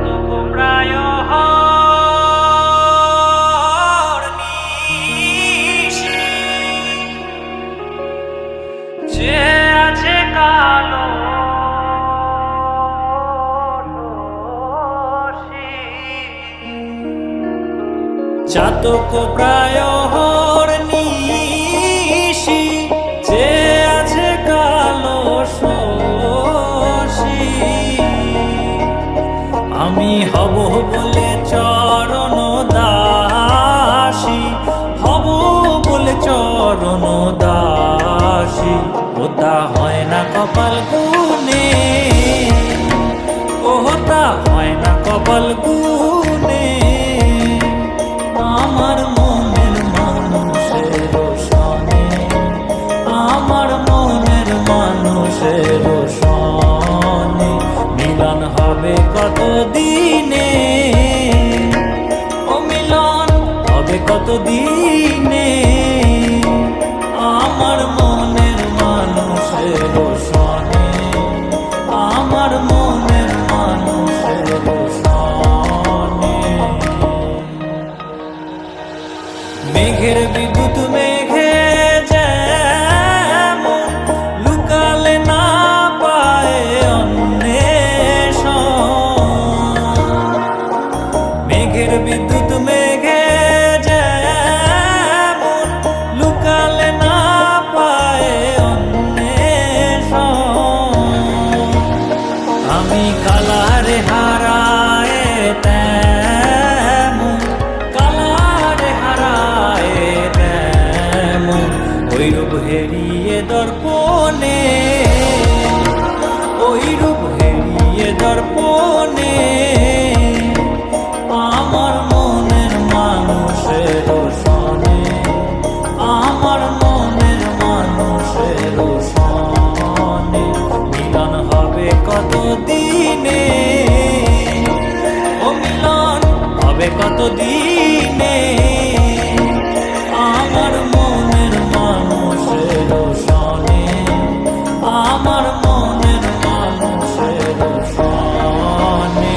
চাতক প্রায় যে আছে কালো চাতক প্রায় নিশি যে আছে কালো শশী আমি হব বলে চরণ দাসী হব বলে চরণ দাসী ওটা হয় না কপাল গুনে ওটা হয় না কপাল গুনে আমার মনের মানুষের সনে আমার মনের মানুষের সনে মিলন হবে কত দিনে ও মিলন হবে কত দিনে আমার মনের মানুষের সনে আমার মনের মানুষের সনে মেঘের বিদ্যুৎ মেঘে যেমন লুকালে না পায় অন্বেষণ মেঘের বিদ্যুৎ মেঘে যেমন লুকালে না পায় অন্বেষণ আমি কালারে হারায় তেমন কালারে হারায় তেমন ওই রূপ হেরিয়ে দর্পণে ওই রূপ হেরিয়ে দর্পণে আমার মনের মানুষের সনে আমার মনের মানুষের সনে মিলন হবে কত দিনে ও মিলন হবে কত দিনে আমার মনের মানুষের সনে আমার মনের মানুষের সনে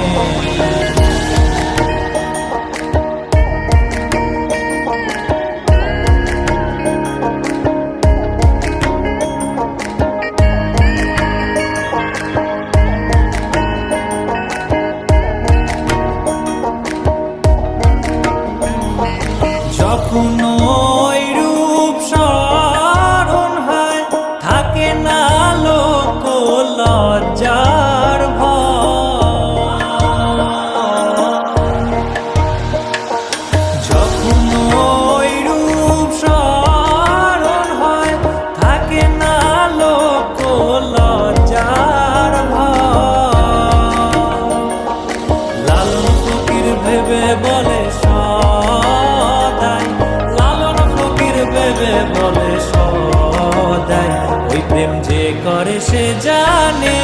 যখন ওই রূপ স্মরণ হয় থাকে না লোক লজ্জার ভয় যখন ওই রূপ স্মরণ হয় থাকে না লোক লজ্জার ভয় লালন ফকির ভেবে বলে বলে সদাই ওই প্রেম যে করে সে জানে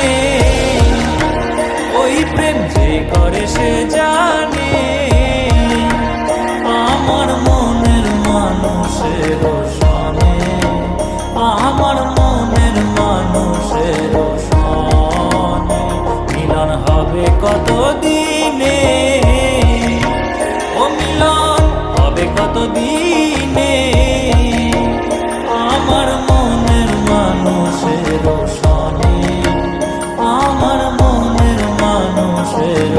ওই প্রেম যে করে সে জানে আমার মনের মানুষের সনে আমার মনের মানুষের সনে মিলন হবে কত দিনে ও মিলন হবে কত দিনে আমার মনের মানুষের সনে আমার মনের মানুষের